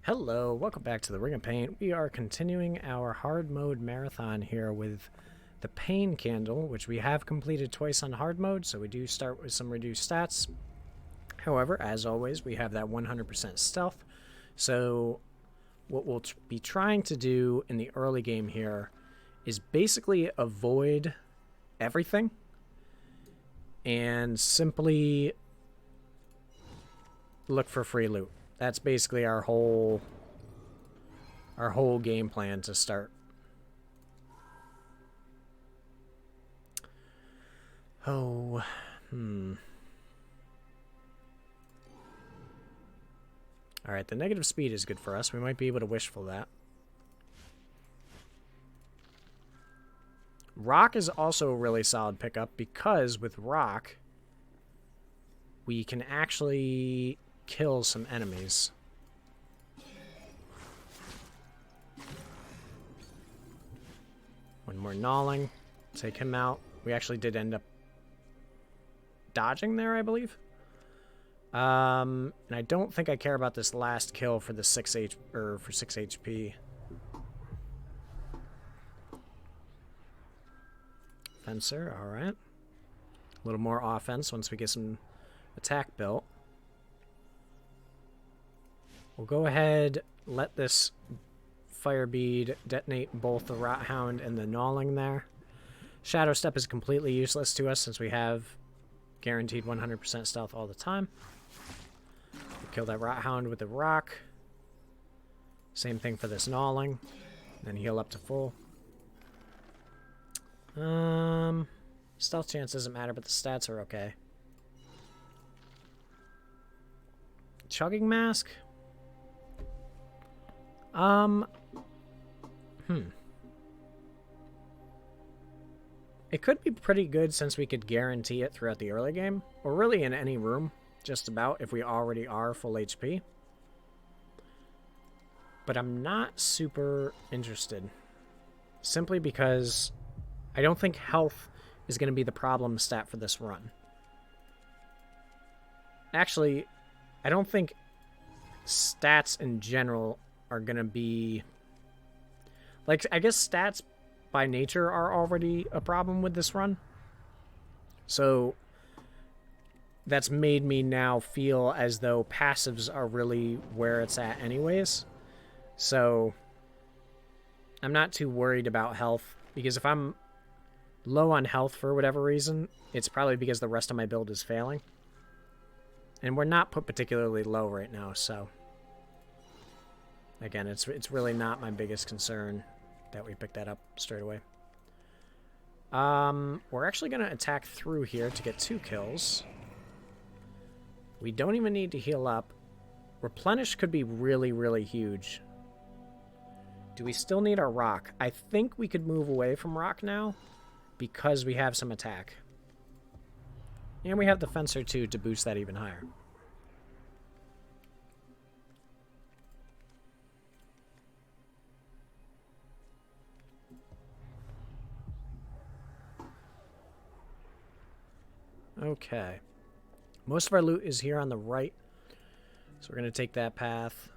Hello, welcome back to the Ring of Pain. We are continuing our hard mode marathon here with the Pain Candle, which we have completed twice on hard mode, so we do start with some reduced stats. However, as always, we have that 100% stealth. So what we'll be trying to do in the early game here is basically avoid everything and simply look for free loot. That's basically our whole game plan to start. Oh, Alright, the negative speed is good for us. We might be able to wishful that. Rock is also a really solid pickup because with Rock, we can actually kill some enemies. One more gnawing. Take him out. We actually did end up dodging there, I believe. And I don't think I care about this last kill for the 6 HP. Fencer, alright. A little more offense once we get some attack built. We'll go ahead, let this fire bead detonate both the Rot Hound and the gnawing there. Shadow Step is completely useless to us since we have guaranteed 100% stealth all the time. We'll kill that Rot Hound with the rock. Same thing for this gnawing. Then heal up to full. Stealth chance doesn't matter, but the stats are okay. Chugging Mask. It could be pretty good since we could guarantee it throughout the early game, or really in any room, just about, if we already are full HP. But I'm not super interested, simply because I don't think health is going to be the problem stat for this run. Actually, I don't think stats in general are going to be... Like, I guess stats by nature are already a problem with this run. So that's made me now feel as though passives are really where it's at anyways. So I'm not too worried about health, because if I'm low on health for whatever reason, it's probably because the rest of my build is failing. And we're not put particularly low right now, so... Again, it's really not my biggest concern that we pick that up straight away. We're actually going to attack through here to get 2 kills. We don't even need to heal up. Replenish could be really, really huge. Do we still need our rock? I think we could move away from rock now because we have some attack. And we have the Fencer too to boost that even higher. Okay. Most of our loot is here on the right, so we're going to take that path.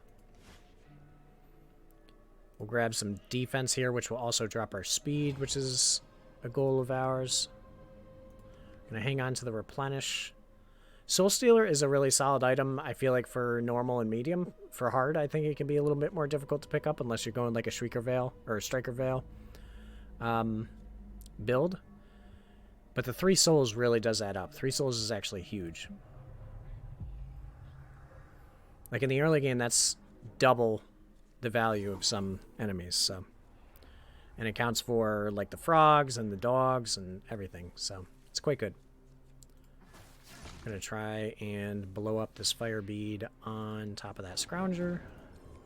We'll grab some defense here, which will also drop our speed, which is a goal of ours. Going to hang on to the replenish. Soul Stealer is a really solid item, I feel like, for normal and medium. For hard, I think it can be a little bit more difficult to pick up unless you're going like a Shrieker Veil or a Striker Veil build. But the 3 souls really does add up. 3 souls is actually huge. Like in the early game, that's double the value of some enemies, so. And it counts for like the frogs and the dogs and everything, so it's quite good. I'm gonna try and blow up this fire bead on top of that scrounger.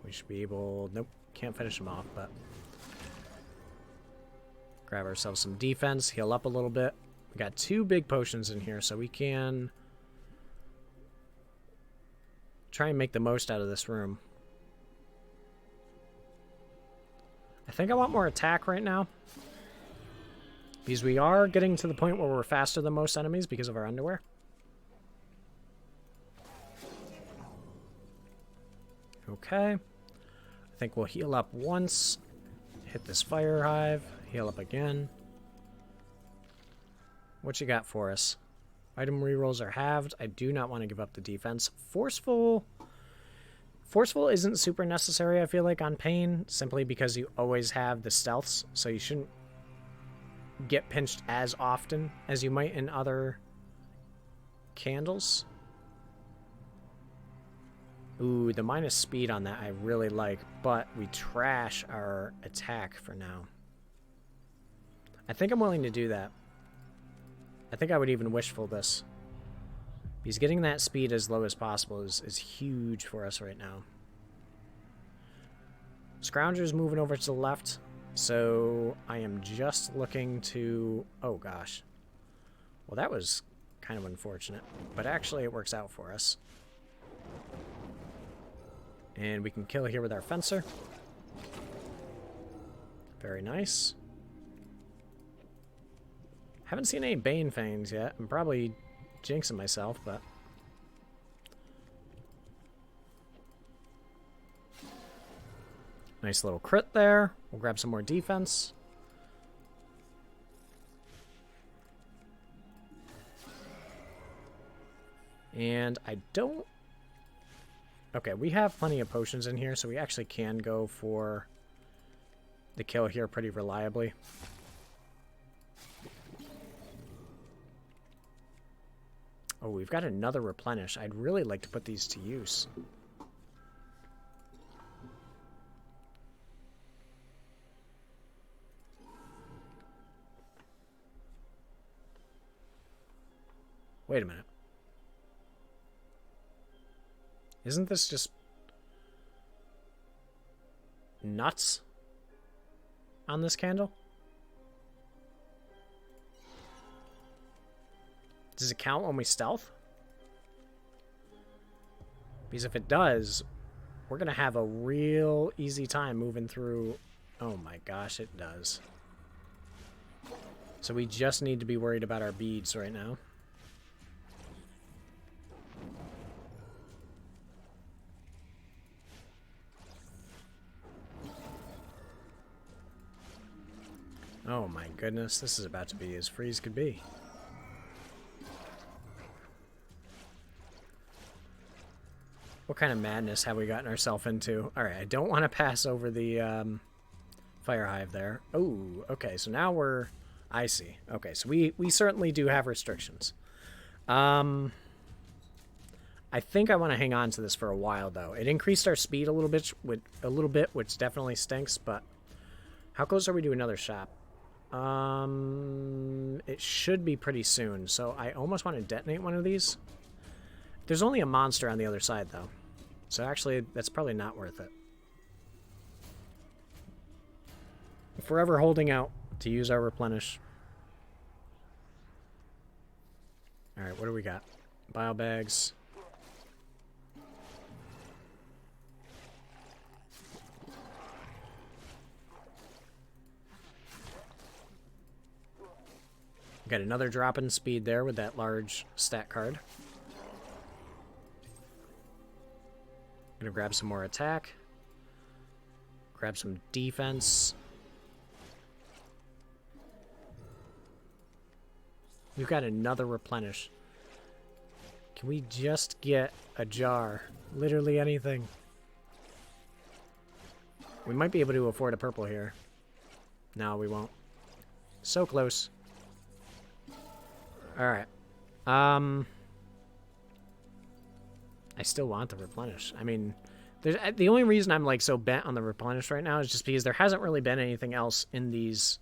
We should be able... Nope, can't finish him off, but... Grab ourselves some defense, heal up a little bit. We got 2 big potions in here, so we can try and make the most out of this room. I think I want more attack right now, because we are getting to the point where we're faster than most enemies because of our underwear. Okay. think we'll heal up once. Hit this fire hive. Heal up again. What you got for us? Item rerolls are halved. I do not want to give up the defense. Forceful isn't super necessary, I feel like, on Pain, simply because you always have the stealths, so you shouldn't get pinched as often as you might in other candles. Ooh, the minus speed on that I really like, but we trash our attack for now. I think I'm willing to do that. I think I would even wishful this. Because getting that speed as low as possible is huge for us right now. Scrounger's moving over to the left, so I am just looking to... Oh, gosh. Well, that was kind of unfortunate, but actually it works out for us. And we can kill here with our fencer. Very nice. Haven't seen any Bane Fangs yet. I'm probably jinxing myself, but... Nice little crit there. We'll grab some more defense. And I don't... Okay, we have plenty of potions in here, so we actually can go for the kill here pretty reliably. Oh, we've got another replenish. I'd really like to put these to use. Wait a minute. Isn't this just nuts on this candle? Does it count when we stealth? Because if it does, we're going to have a real easy time moving through. Oh my gosh, it does. So we just need to be worried about our beads right now. Oh my goodness, this is about to be as free as could be. What kind of madness have we gotten ourselves into? Alright, I don't want to pass over the fire hive there. Oh, okay, so now we're... I see. Okay, so we certainly do have restrictions. I think I want to hang on to this for a while, though. It increased our speed a little bit, which definitely stinks, but how close are we to another shop? It should be pretty soon, so I almost want to detonate one of these. There's only a monster on the other side, though. So actually, that's probably not worth it. If we're ever holding out to use our replenish. Alright, what do we got? Bile bags. Got another drop in speed there with that large stat card. Gonna grab some more attack. Grab some defense. We've got another replenish. Can we just get a jar? Literally anything. We might be able to afford a purple here. No, we won't. So close. Alright. I still want the replenish. I mean, the only reason I'm like so bent on the replenish right now is just because there hasn't really been anything else in these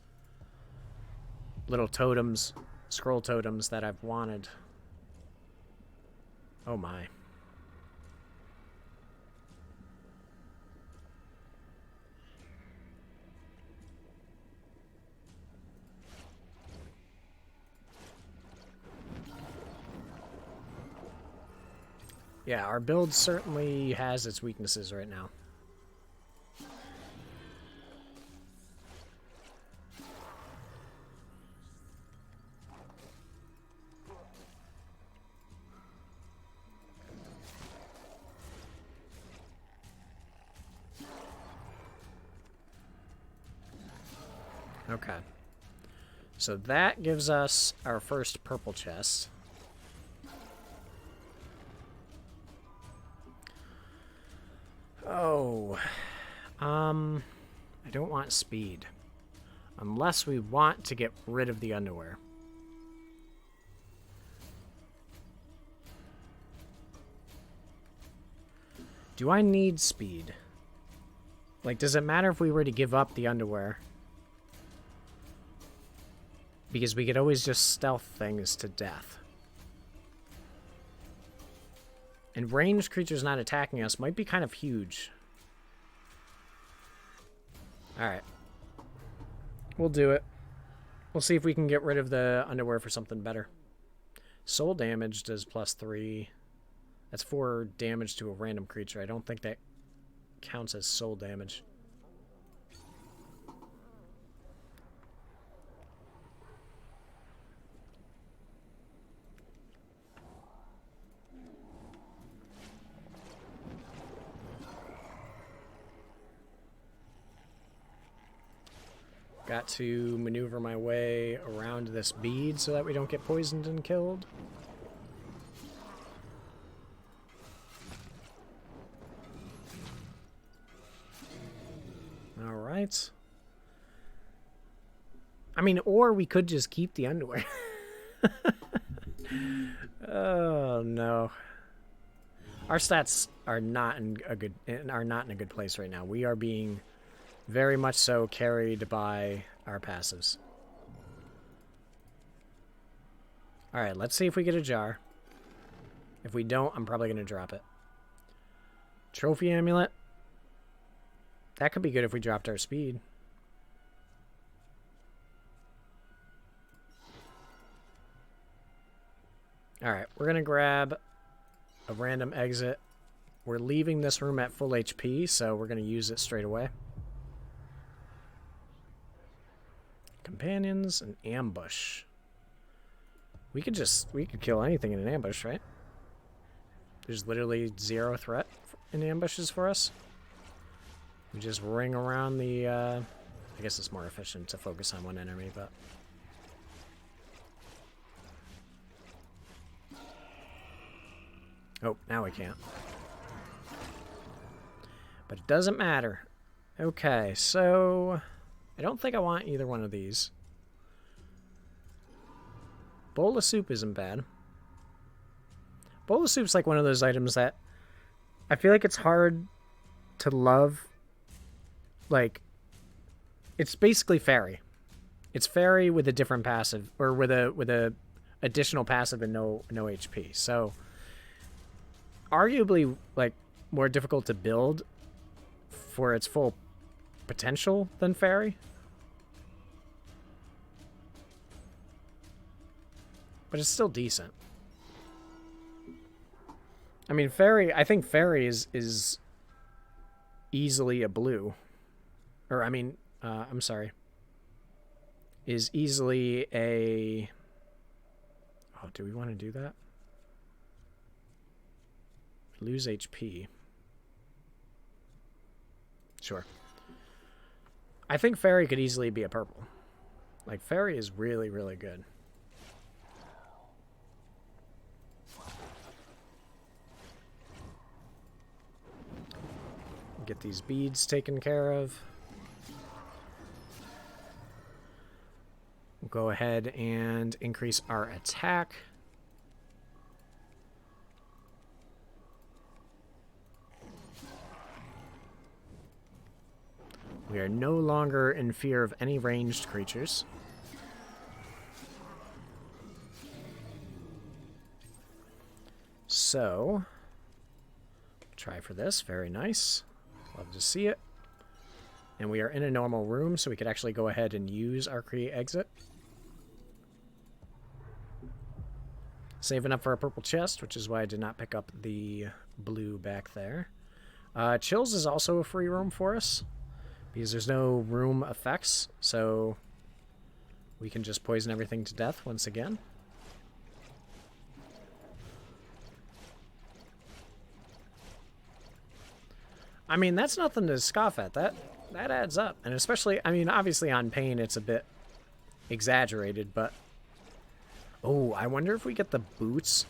little totems, scroll totems that I've wanted. Oh my. Yeah, our build certainly has its weaknesses right now. Okay. So that gives us our first purple chest. Oh. I don't want speed. Unless we want to get rid of the underwear. Do I need speed? Like, does it matter if we were to give up the underwear? Because we could always just stealth things to death. And ranged creatures not attacking us might be kind of huge. Alright. We'll do it. We'll see if we can get rid of the underwear for something better. Soul damage does +3. That's 4 damage to a random creature. I don't think that counts as soul damage. Got to maneuver my way around this bead so that we don't get poisoned and killed. Alright. I mean, or we could just keep the underwear. Oh no. Our stats are not in a good place right now. We are being very much so carried by our passives. Alright, let's see if we get a jar. If we don't, I'm probably going to drop it. Trophy amulet. That could be good if we dropped our speed. Alright, we're going to grab a random exit. We're leaving this room at full HP, so we're going to use it straight away. Companions and ambush. We could kill anything in an ambush, right? There's literally 0 threat in ambushes for us. We just ring around the, I guess it's more efficient to focus on one enemy, but... Oh, now we can't. But it doesn't matter. Okay, so... I don't think I want either one of these. Bowl of soup isn't bad. Bowl of soup's like one of those items that I feel like it's hard to love. Like, it's basically fairy. It's fairy with a different passive, or with a additional passive and no HP. So, arguably, like, more difficult to build for its full potential than fairy. But it's still decent. I mean, fairy, I think fairy is easily a blue. Or, I mean, I'm sorry. Is easily a... Oh, do we want to do that? Lose HP. Sure. I think fairy could easily be a purple. Like, fairy is really, really good. Get these beads taken care of. We'll go ahead and increase our attack. We are no longer in fear of any ranged creatures. So, try for this. Very nice. Love to see it. And we are in a normal room, so we could actually go ahead and use our create exit. Saving up for a purple chest, which is why I did not pick up the blue back there. Chills is also a free room for us, because there's no room effects, so we can just poison everything to death once again. I mean, that's nothing to scoff at. that adds up. And especially, I mean, obviously on pain it's a bit exaggerated, but... Oh, I wonder if we get the boots.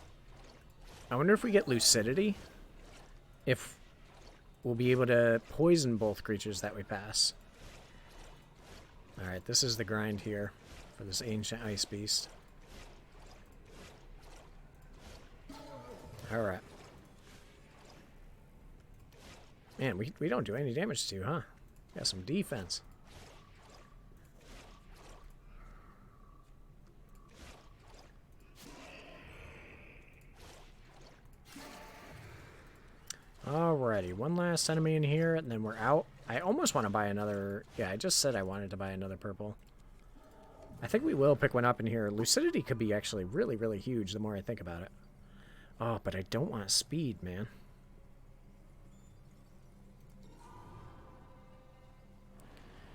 I wonder if we get lucidity. If we'll be able to poison both creatures that we pass. Alright, this is the grind here for this ancient ice beast. Alright. Man, we don't do any damage to you, huh? Got some defense. Alrighty, one last enemy in here, and then we're out. I almost want to buy another... Yeah, I just said I wanted to buy another purple. I think we will pick one up in here. Lucidity could be actually really, really huge the more I think about it. Oh, but I don't want speed, man.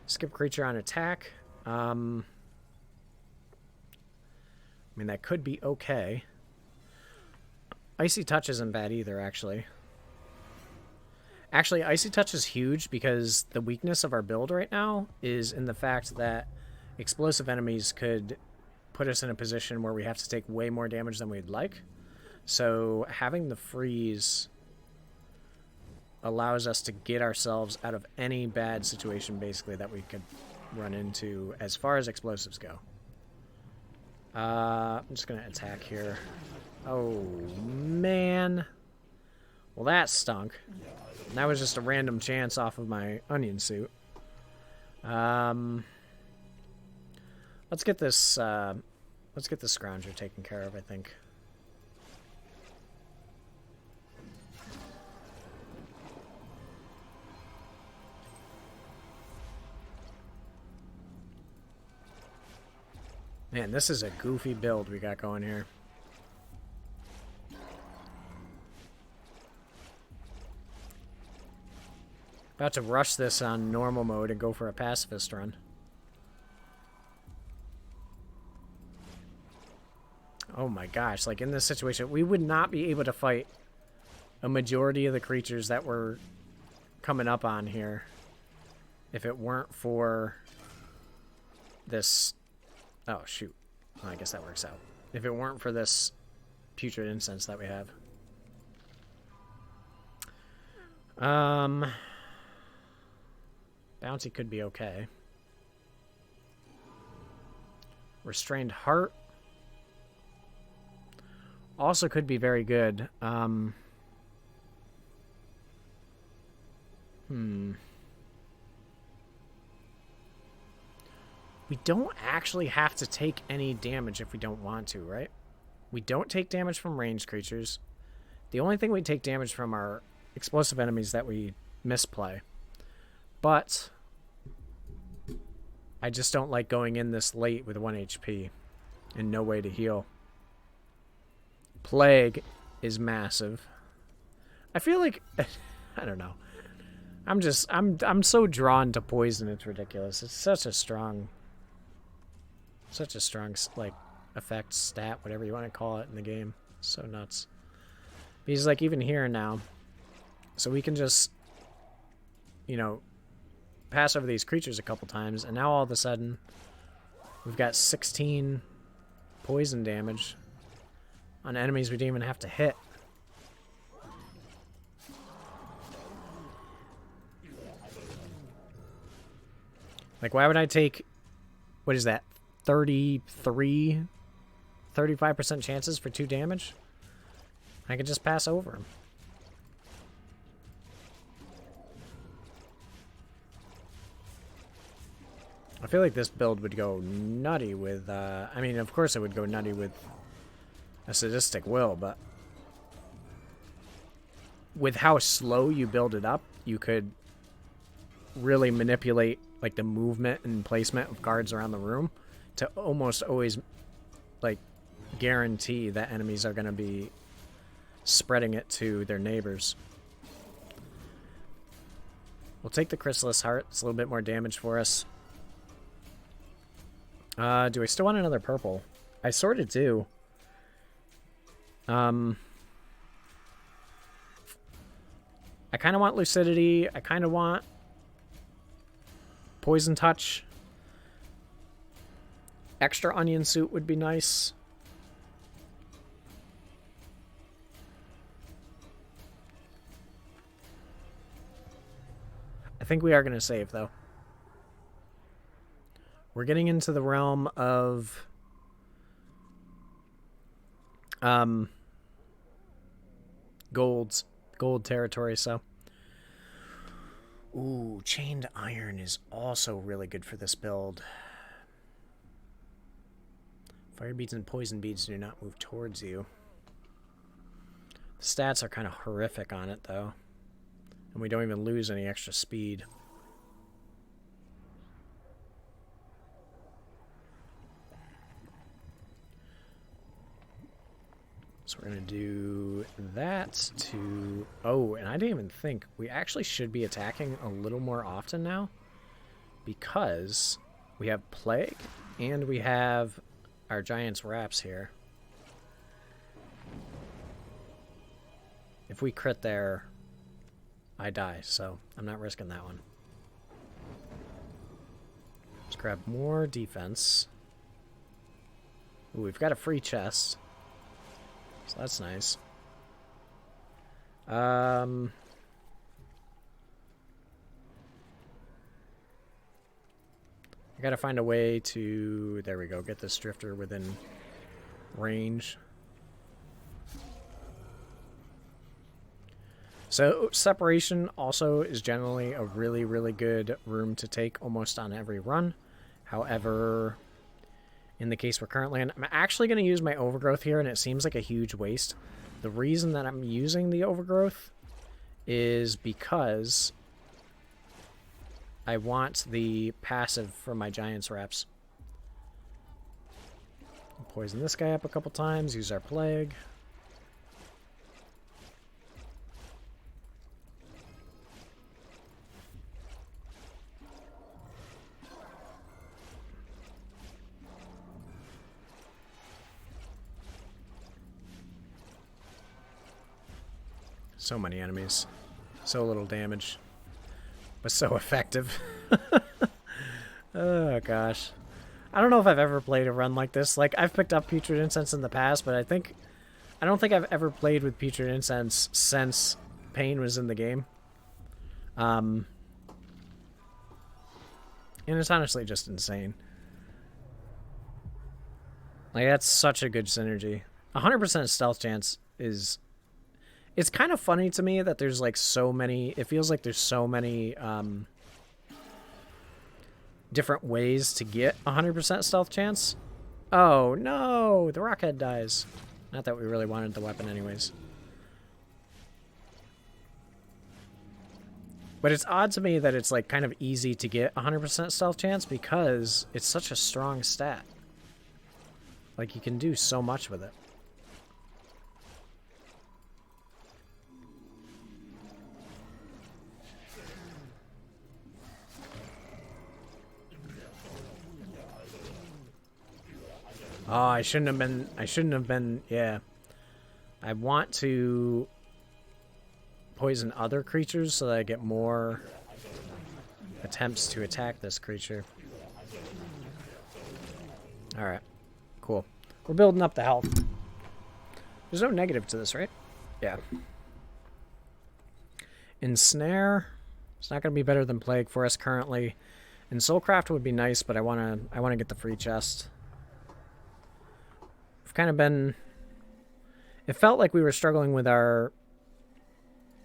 Skip creature on attack. I mean, that could be okay. Icy Touch isn't bad either, actually. Actually, Icy Touch is huge because the weakness of our build right now is in the fact that explosive enemies could put us in a position where we have to take way more damage than we'd like. So having the freeze allows us to get ourselves out of any bad situation, basically, that we could run into as far as explosives go. I'm just going to attack here. Oh, man. Well, that stunk. And that was just a random chance off of my onion suit. Let's get this scrounger taken care of, I think. Man, this is a goofy build we got going here. About to rush this on normal mode and go for a pacifist run. Oh my gosh, like in this situation, we would not be able to fight a majority of the creatures that we're coming up on here if it weren't for this... Oh, shoot. Well, I guess that works out. If it weren't for this putrid incense that we have. Bounty could be okay. Restrained Heart also could be very good. We don't actually have to take any damage if we don't want to, right? We don't take damage from ranged creatures. The only thing we take damage from are explosive enemies that we misplay. But I just don't like going in this late with 1 HP and no way to heal. Plague is massive. I feel like... I don't know. I'm so drawn to poison, it's ridiculous. It's such a strong, like, effect, stat, whatever you want to call it in the game. So nuts. But he's like, even here now. So we can just, you know, pass over these creatures a couple times, and now all of a sudden we've got 16 poison damage on enemies we didn't even have to hit. Like, why would I take, what is that, 35% chances for 2 damage? I could just pass over him. I feel like this build would go nutty with, I mean, of course it would go nutty with a sadistic will, but with how slow you build it up, you could really manipulate, like, the movement and placement of guards around the room to almost always, like, guarantee that enemies are going to be spreading it to their neighbors. We'll take the Chrysalis Heart. It's a little bit more damage for us. Do I still want another purple? I sort of do. I kind of want Lucidity. I kind of want Poison Touch. Extra Onion Suit would be nice. I think we are going to save, though. We're getting into the realm of gold territory, so. Ooh, Chained Iron is also really good for this build. Fire beads and poison beads do not move towards you. The stats are kind of horrific on it, though. And we don't even lose any extra speed. So we're going to do that to... Oh, and I didn't even think. We actually should be attacking a little more often now. Because we have Plague and we have our Giant's Wraps here. If we crit there, I die. So I'm not risking that one. Let's grab more defense. Ooh, we've got a free chest. So that's nice. I gotta find a way to... There we go. Get this drifter within range. So separation also is generally a really, really good room to take almost on every run. However, in the case we're currently in, I'm actually going to use my overgrowth here, and it seems like a huge waste. The reason that I'm using the overgrowth is because I want the passive from my Giant's Wraps. Poison this guy up a couple times, use our Plague. So many enemies. So little damage. But so effective. Oh, gosh. I don't know if I've ever played a run like this. Like, I've picked up Putrid Incense in the past, but I don't think I've ever played with Putrid Incense since Pain was in the game. And it's honestly just insane. Like, that's such a good synergy. 100% stealth chance is... It's kind of funny to me that there's, like, so many... It feels like there's so many different ways to get 100% stealth chance. Oh, no! The Rockhead dies. Not that we really wanted the weapon anyways. But it's odd to me that it's, like, kind of easy to get 100% stealth chance because it's such a strong stat. Like, you can do so much with it. Oh, I shouldn't have been, yeah. I want to poison other creatures so that I get more attempts to attack this creature. Alright, cool. We're building up the health. There's no negative to this, right? Yeah. Ensnare. It's not going to be better than Plague for us currently. And Soulcraft would be nice, but I want to get the free chest. We've kind of been... It felt like we were struggling with our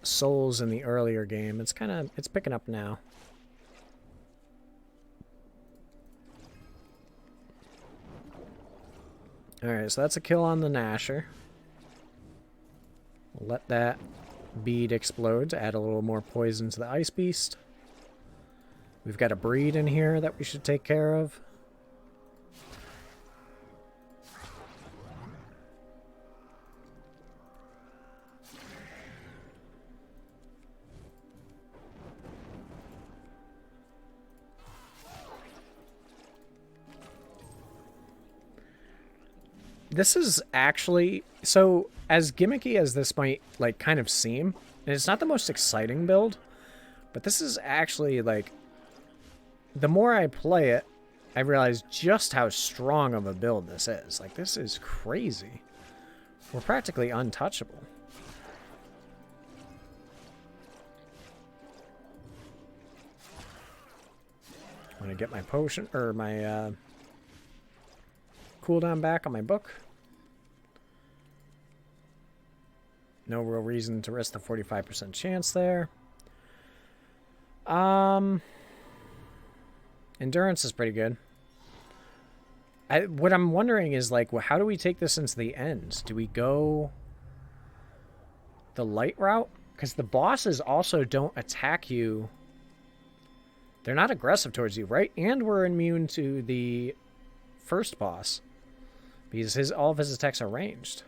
souls in the earlier game. It's picking up now. Alright, so that's a kill on the Gnasher. We'll let that bead explode to add a little more poison to the Ice Beast. We've got a breed in here that we should take care of. This is actually, so as gimmicky as this might like kind of seem, and it's not the most exciting build, but this is actually like the more I play it, I realize just how strong of a build this is. Like, this is crazy. We're practically untouchable. I'm gonna get my potion, or my cooldown back on my book. No real reason to risk the 45% chance there. Endurance is pretty good. What I'm wondering is, like, well, how do we take this into the end? Do we go the light route? Because the bosses also don't attack you. They're not aggressive towards you, right? And we're immune to the first boss. Because all of his attacks are ranged.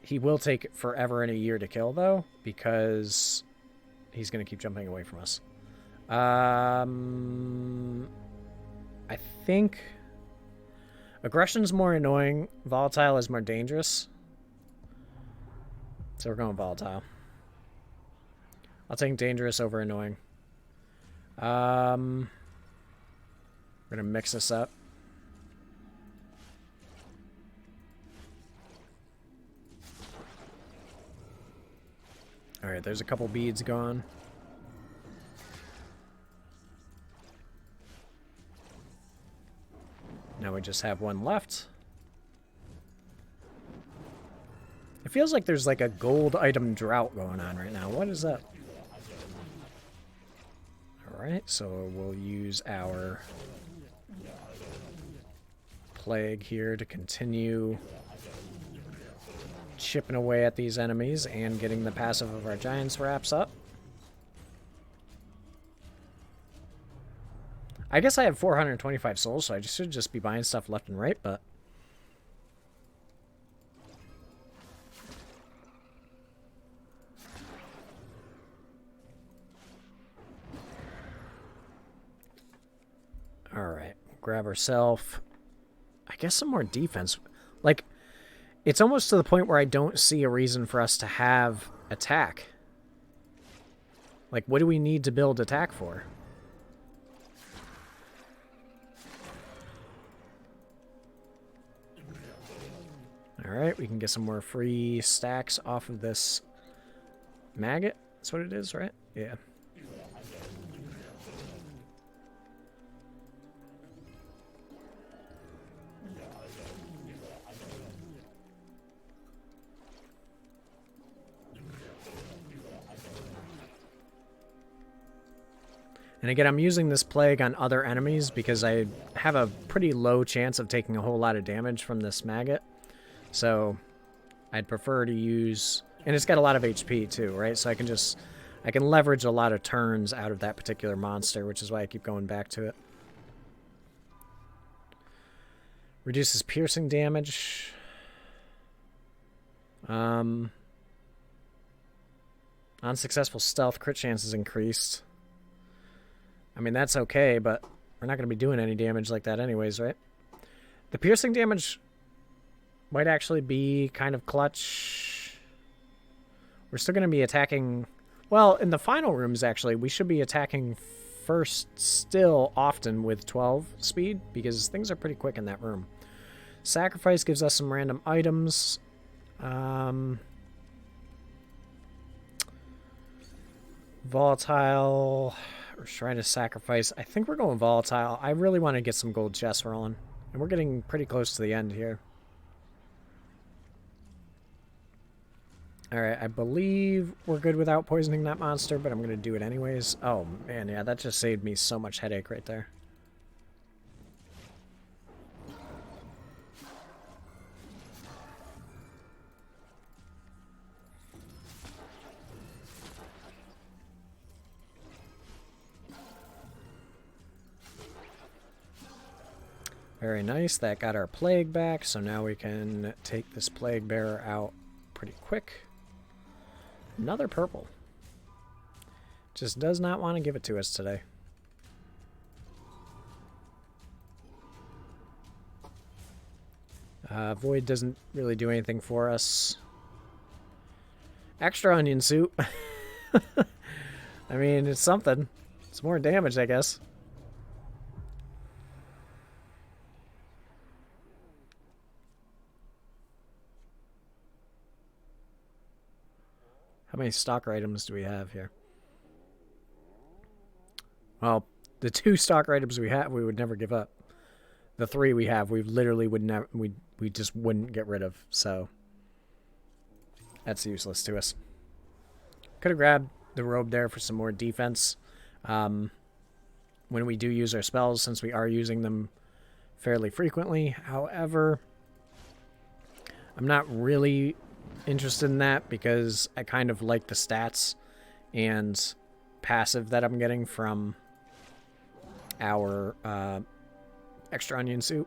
He will take forever and a year to kill, though, because he's going to keep jumping away from us. I think aggression's more annoying. Volatile is more dangerous. So we're going volatile. I'll take dangerous over annoying. We're going to mix this up. Alright, there's a couple beads gone. Now we just have one left. It feels like there's like a gold item drought going on right now. What is that? Alright, so we'll use our plague here to continue chipping away at these enemies and getting the passive of our giants wraps up. I guess I have 425 souls, so I should just be buying stuff left and right, but alright, grab ourselves, I guess, some more defense. Like, it's almost to the point where I don't see a reason for us to have attack. Like, what do we need to build attack for? Alright, we can get some more free stacks off of this maggot. That's what it is, right? Yeah. And again, I'm using this plague on other enemies because I have a pretty low chance of taking a whole lot of damage from this maggot. So I'd prefer to use, and it's got a lot of HP too, right? So I can leverage a lot of turns out of that particular monster, which is why I keep going back to it. Reduces piercing damage. Unsuccessful stealth, crit chance is increased. I mean, that's okay, but we're not going to be doing any damage like that anyways, right? The piercing damage might actually be kind of clutch. We're still going to be attacking... Well, in the final rooms, actually, we should be attacking first still often with 12 speed, because things are pretty quick in that room. Sacrifice gives us some random items. Volatile... We're trying to sacrifice. I think we're going volatile. I really want to get some gold chests rolling. And we're getting pretty close to the end here. Alright, I believe we're good without poisoning that monster, but I'm going to do it anyways. Oh, man, yeah, that just saved me so much headache right there. Very nice. That got our plague back, so now we can take this plague bearer out pretty quick. Another purple. Just does not want to give it to us today. Void doesn't really do anything for us. Extra onion suit. I mean, it's something. It's more damage, I guess. many stalker items do we have here? Well, the 2 stalker items we have, we would never give up. The 3 we have, we literally would never, we just wouldn't get rid of. So that's useless to us. Could have grabbed the robe there for some more defense. When we do use our spells, since we are using them fairly frequently. However, I'm not really interested in that because I kind of like the stats and passive that I'm getting from our extra onion suit.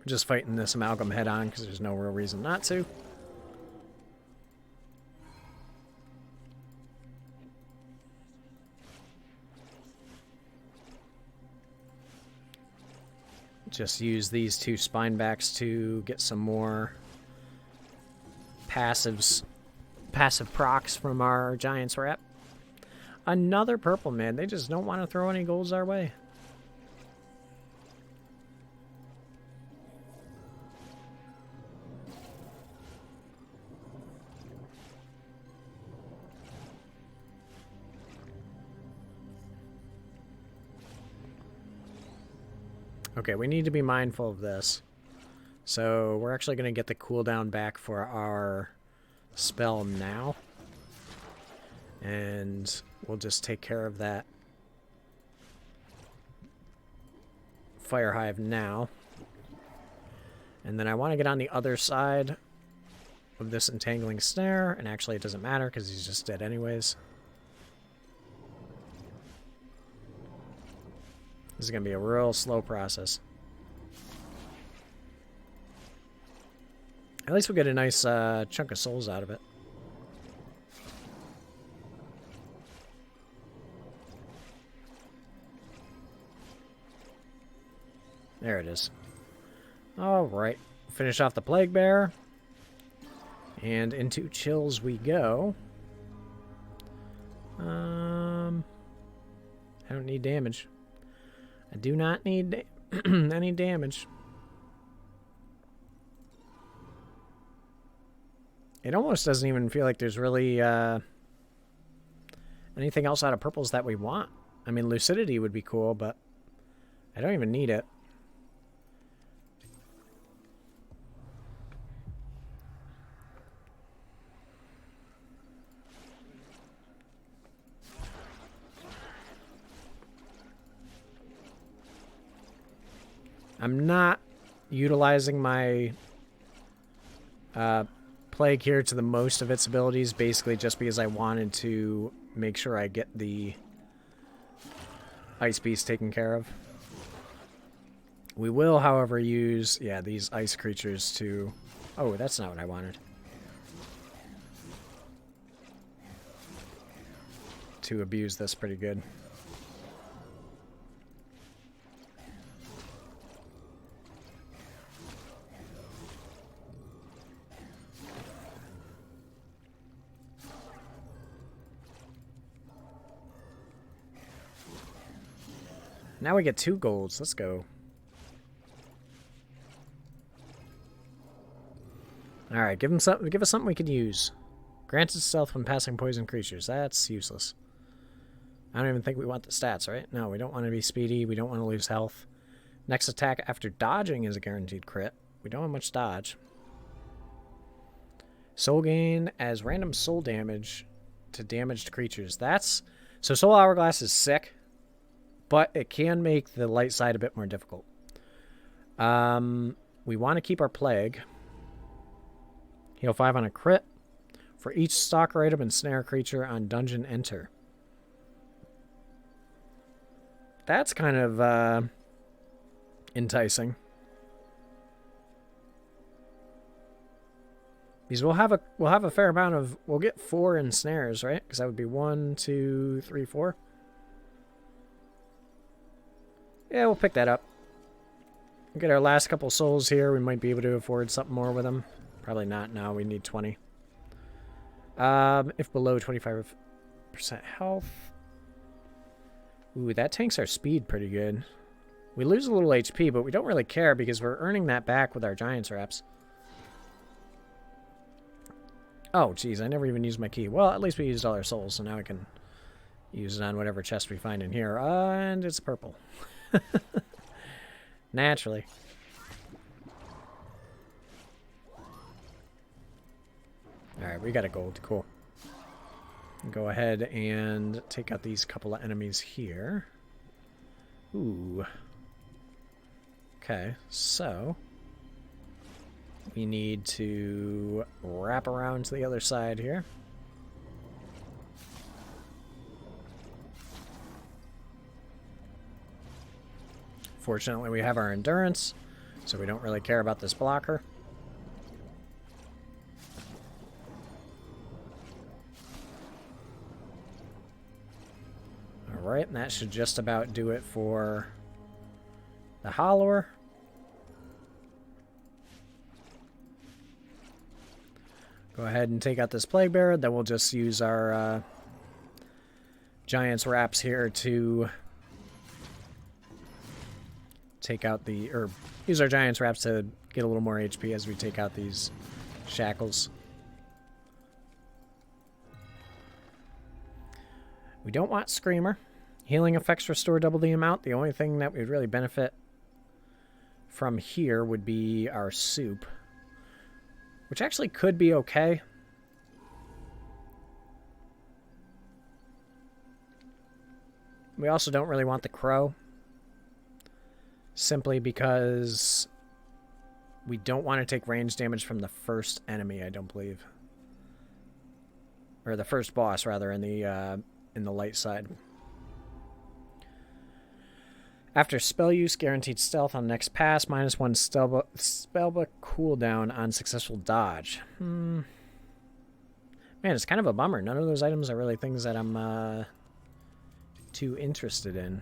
Just fighting this amalgam head on because there's no real reason not to. Just use these 2 spinebacks to get some more passive procs from our Giants rep. Another purple, man. They just don't want to throw any golds our way. Okay, we need to be mindful of this. So we're actually going to get the cooldown back for our spell now. And we'll just take care of that fire hive now. And then I want to get on the other side of this entangling snare. And actually it doesn't matter because he's just dead anyways. This is going to be a real slow process. At least we'll get a nice chunk of souls out of it. There it is. Alright. Finish off the Plague Bear. And into chills we go. I don't need damage. I do not need any damage. It almost doesn't even feel like there's really anything else out of purples that we want. I mean, lucidity would be cool, but I don't even need it. I'm not utilizing my plague here to the most of its abilities, basically just because I wanted to make sure I get the ice beast taken care of. We will, however, use, yeah, these ice creatures to... Oh, that's not what I wanted. To abuse this pretty good. Now we get 2 golds. Let's go. Alright, give us something we can use. Granted stealth when passing poison creatures. That's useless. I don't even think we want the stats, right? No, we don't want to be speedy. We don't want to lose health. Next attack after dodging is a guaranteed crit. We don't have much dodge. Soul gain as random soul damage to damaged creatures. That's... So Soul Hourglass is sick, but it can make the light side a bit more difficult. We want to keep our plague. Heal 5 on a crit. For each stalker item and snare creature on dungeon enter. That's kind of enticing. Because we'll have a fair amount of... We'll get 4 in snares, right? Because that would be 1, 2, 3, 4. Yeah, we'll pick that up. We'll get our last couple souls here. We might be able to afford something more with them. Probably not now. We need 20. If below 25% health. Ooh, that tanks our speed pretty good. We lose a little HP, but we don't really care because we're earning that back with our Giant's Wraps. Oh, geez, I never even used my key. Well, at least we used all our souls, so now I can use it on whatever chest we find in here. And it's purple. Naturally. Alright, we got a gold. Cool. Go ahead and take out these couple of enemies here. Ooh. Okay, so we need to wrap around to the other side here. Fortunately, we have our endurance, so we don't really care about this blocker. Alright, and that should just about do it for the Hollower. Go ahead and take out this Plague Bearer, then we'll just use our Giant's Wraps here to take out the, or use our Giant's Wraps to get a little more HP as we take out these shackles. We don't want Screamer. Healing effects restore double the amount. The only thing that would really benefit from here would be our soup, which actually could be okay. We also don't really want the crow, simply because we don't want to take range damage from the first enemy, I don't believe. Or the first boss, rather, in the light side. After spell use, guaranteed stealth on next pass, -1 spellbook cooldown on successful dodge. Man, it's kind of a bummer. None of those items are really things that I'm too interested in.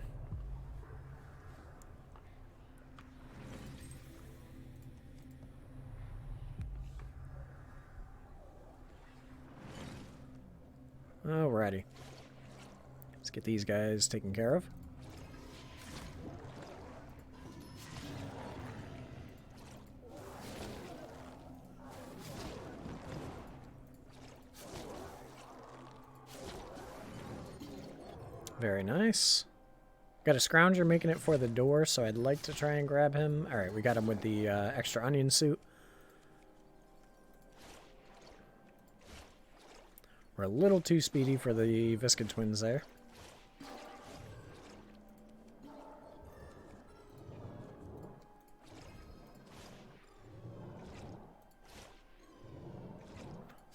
Alrighty. Let's get these guys taken care of. Very nice. Got a Scrounger making it for the door, so I'd like to try and grab him. Alright, we got him with the extra onion suit. We're a little too speedy for the Viscid Twins there.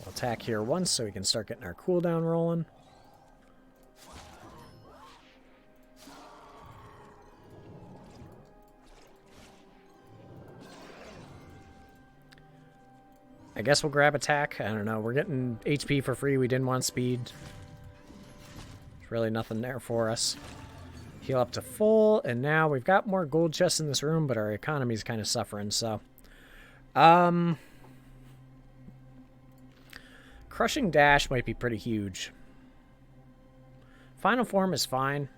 We'll attack here once so we can start getting our cooldown rolling. I guess we'll grab attack. I don't know. We're getting HP for free. We didn't want speed. There's really nothing there for us. Heal up to full, and now we've got more gold chests in this room, but our economy's kind of suffering, so. Crushing Dash might be pretty huge. Final Form is fine.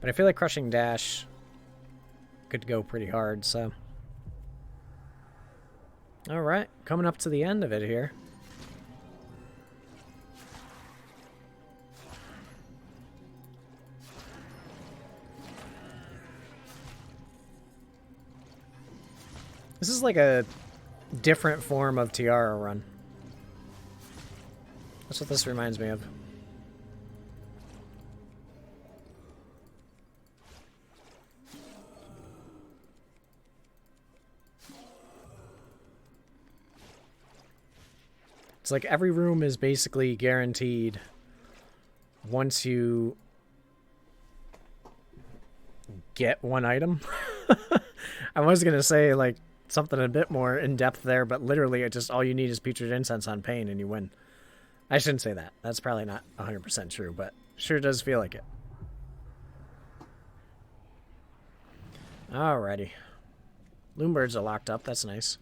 But I feel like Crushing Dash could go pretty hard, so. Alright, coming up to the end of it here. This is like a different form of Tiara run. That's what this reminds me of. It's like every room is basically guaranteed once you get one item. I was going to say like something a bit more in depth there, but literally it just all you need is Putrid Incense on Pain and you win. I shouldn't say that. That's probably not 100% true, but sure does feel like it. Alrighty. Loonbirds are locked up. That's nice.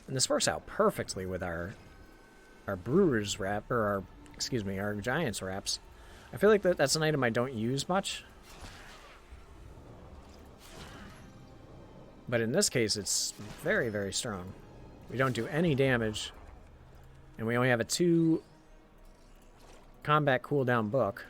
And this works out perfectly with our brewer's wrap, or our excuse me, our Giant's Wraps. I feel like that's an item I don't use much. But in this case, it's very, very strong. We don't do any damage. And we only have a 2 combat cooldown book.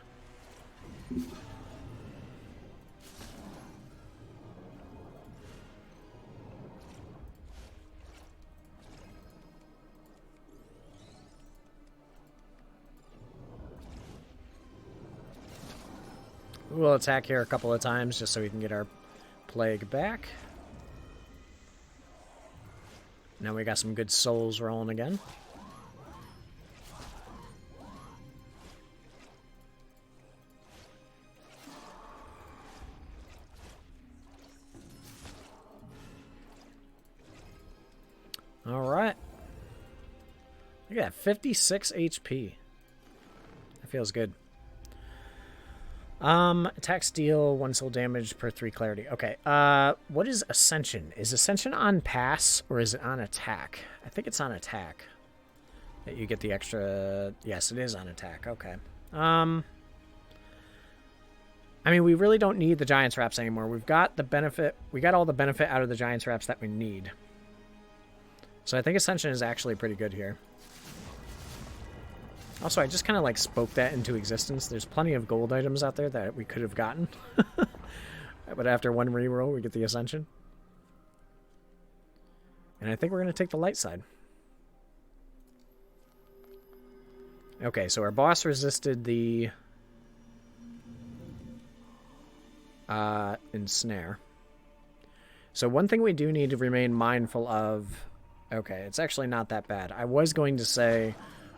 We'll attack here a couple of times just so we can get our plague back. Now we got some good souls rolling again. Alright. Look at that, 56 HP. That feels good. Attacks deal 1 soul damage per 3 clarity. Okay, what is Ascension? Is Ascension on pass, or is it on attack? I think it's on attack. That you get the extra... Yes, it is on attack. Okay. I mean, we really don't need the Giant's Wraps anymore. We've got the benefit... We got all the benefit out of the Giant's Wraps that we need. So I think Ascension is actually pretty good here. Also, I just kind of like spoke that into existence. There's plenty of gold items out there that we could have gotten. But after one reroll, we get the Ascension. And I think we're going to take the light side. Okay, so our boss resisted the ensnare. So one thing we do need to remain mindful of... Okay, it's actually not that bad. I was going to say...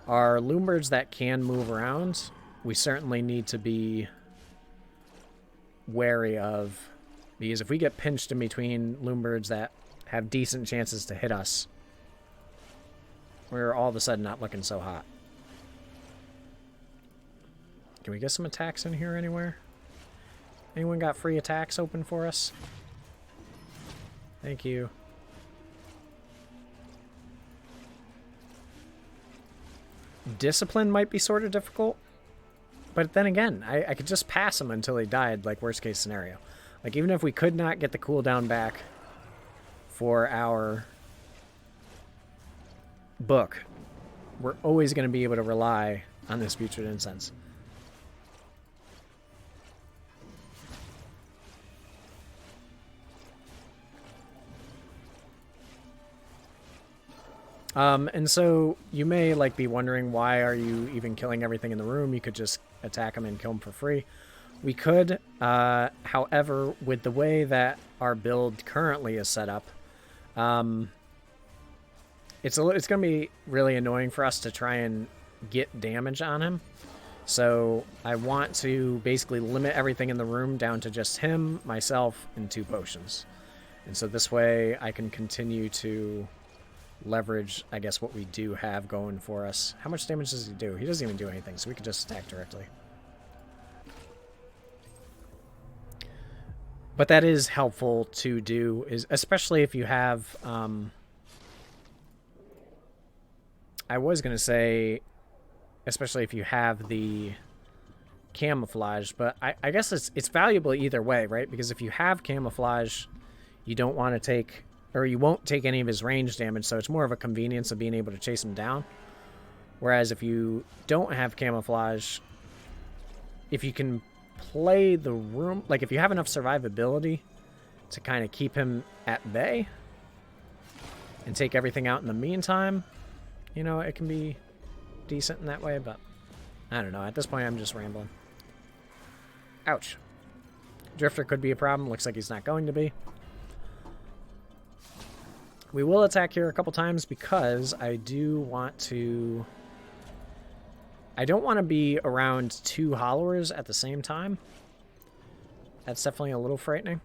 Our Loombirds that can move around, we certainly need to be wary of, because if we get pinched in between Loombirds that have decent chances to hit us, we're all of a sudden not looking so hot. Can we get some attacks in here anywhere? Anyone got free attacks open for us? Thank you. Discipline might be sort of difficult, but then again, I could just pass him until he died, like worst case scenario. Like even if we could not get the cooldown back for our book, we're always going to be able to rely on this Putrid Incense. And so you may like be wondering, why are you even killing everything in the room? You could just attack them and kill them for free. We could, however, with the way that our build currently is set up, it's going to be really annoying for us to try and get damage on him. So I want to basically limit everything in the room down to just him, myself, and 2 potions. And so this way I can continue to leverage, I guess, what we do have going for us. How much damage does he do? He doesn't even do anything, so we can just attack directly. But that is helpful to do, is especially if you have... I was going to say, especially if you have the camouflage, but I guess it's valuable either way, right? Because if you have camouflage, you don't want to take... Or you won't take any of his range damage, so it's more of a convenience of being able to chase him down. Whereas if you don't have camouflage, if you can play the room... Like, if you have enough survivability to kind of keep him at bay and take everything out in the meantime, you know, it can be decent in that way, but I don't know. At this point, I'm just rambling. Ouch. Drifter could be a problem. Looks like he's not going to be. We will attack here a couple times because I do want to... I don't want to be around 2 Hollowers at the same time. That's definitely a little frightening.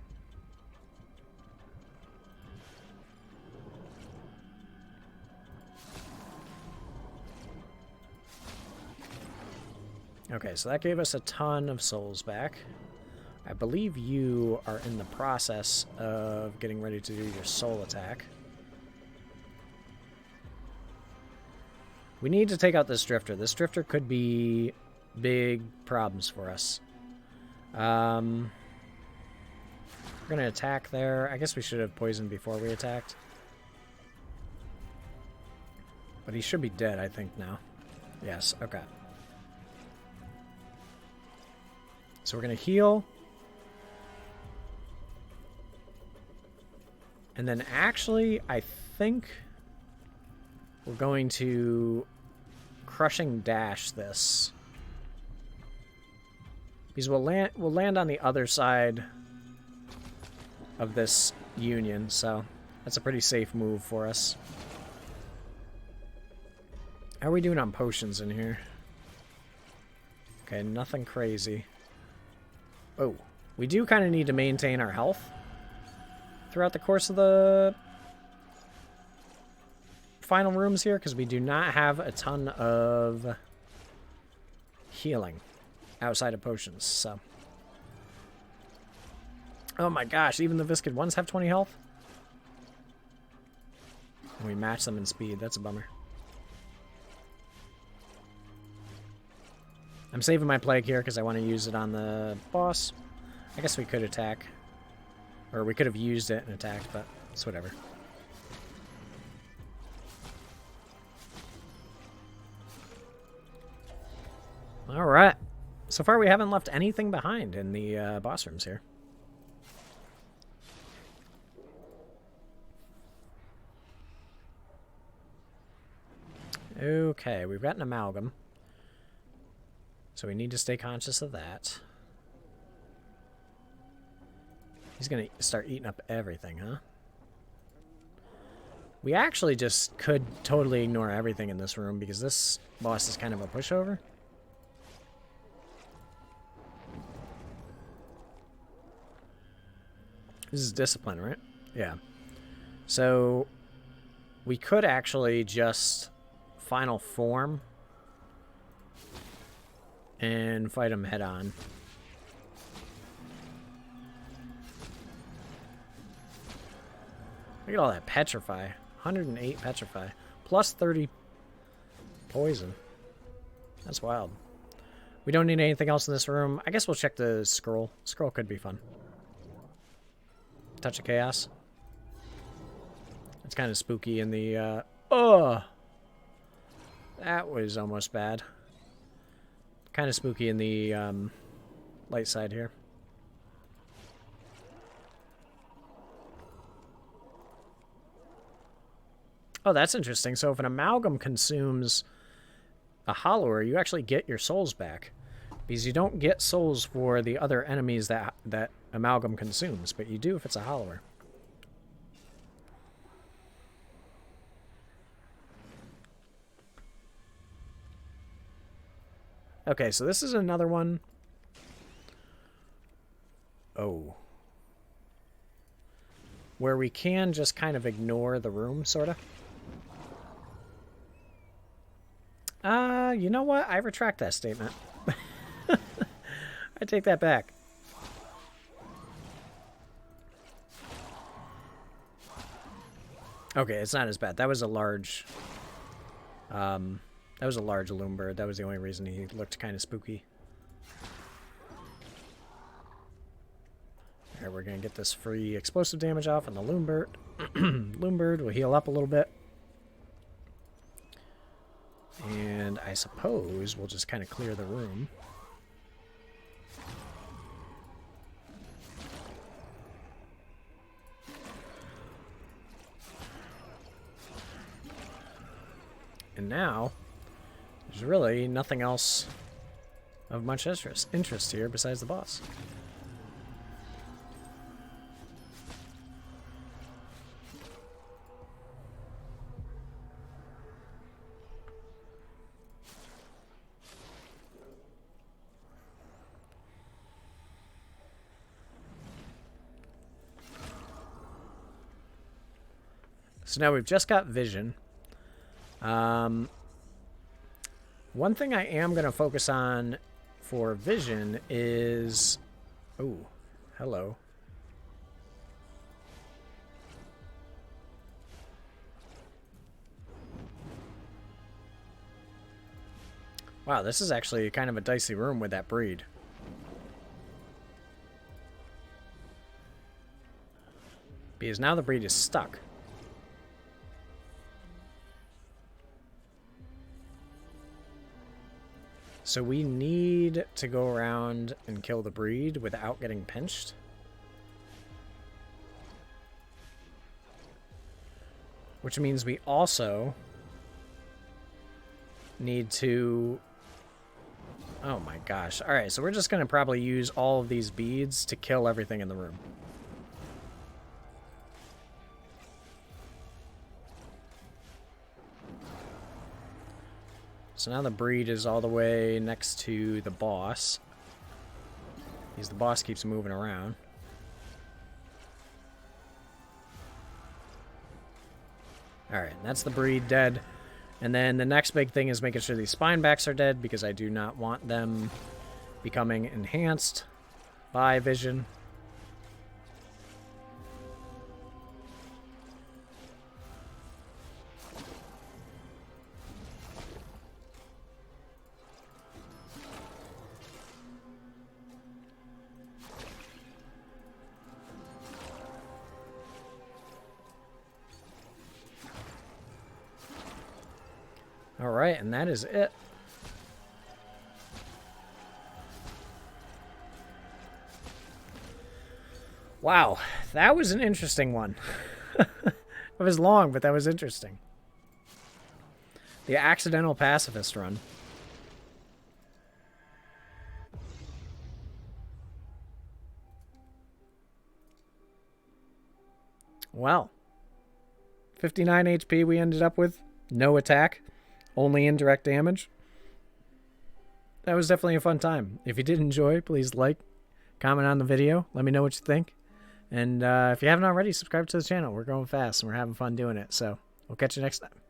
Okay, so that gave us a ton of souls back. I believe you are in the process of getting ready to do your soul attack. We need to take out this drifter. This drifter could be big problems for us. We're going to attack there. I guess we should have poisoned before we attacked. But he should be dead, I think, now. Yes, okay. So we're going to heal. And then actually, I think we're going to crushing dash this. Because we'll land on the other side of this union, so that's a pretty safe move for us. How are we doing on potions in here? Okay, nothing crazy. Oh, we do kind of need to maintain our health throughout the course of the final rooms here, because we do not have a ton of healing outside of potions, so. Oh my gosh, even the Viscid ones have 20 health? And we match them in speed, that's a bummer. I'm saving my plague here because I want to use it on the boss. I guess we could attack. Or we could have used it and attacked, but it's whatever. Alright. So far we haven't left anything behind in the boss rooms here. Okay, we've got an amalgam. So we need to stay conscious of that. He's going to start eating up everything, huh? We actually just could totally ignore everything in this room because this boss is kind of a pushover. This is discipline, right? Yeah. So we could actually just final form and fight him head on. Look at all that petrify. 108 petrify. Plus 30 poison. That's wild. We don't need anything else in this room. I guess we'll check the scroll. Scroll could be fun. Touch of Chaos. It's kind of spooky in the... That was almost bad. Kind of spooky in the light side here. Oh, that's interesting. So if an amalgam consumes a hollower, you actually get your souls back. Because you don't get souls for the other enemies that amalgam consumes, but you do if it's a hollower. Okay, so this is another one. Oh. Where we can just kind of ignore the room, sort of. You know what? I retract that statement. I take that back. Okay, it's not as bad. That was a large... that was a large loom bird. That was the only reason he looked kind of spooky. Alright, we're going to get this free explosive damage off on the loom bird. Loom bird will heal up a little bit. And I suppose we'll just kind of clear the room. And now, there's really nothing else of much interest here besides the boss. So now we've just got vision. One thing I am going to focus on for vision is... Oh, hello. Wow, this is actually kind of a dicey room with that breed. Because now the breed is stuck. So we need to go around and kill the breed without getting pinched. Which means we also need to... Oh my gosh. Alright, so we're just going to probably use all of these beads to kill everything in the room. So now the breed is all the way next to the boss. Because the boss keeps moving around. Alright, that's the breed dead. And then the next big thing is making sure these spinebacks are dead, because I do not want them becoming enhanced by vision. Alright, and that is it. Wow, that was an interesting one. It was long, but that was interesting. The accidental pacifist run. Well, 59 HP we ended up with. No attack. Only indirect damage. That was definitely a fun time. If you did enjoy, please like, comment on the video. Let me know what you think. And if you haven't already, subscribe to the channel. We're going fast and we're having fun doing it. So we'll catch you next time.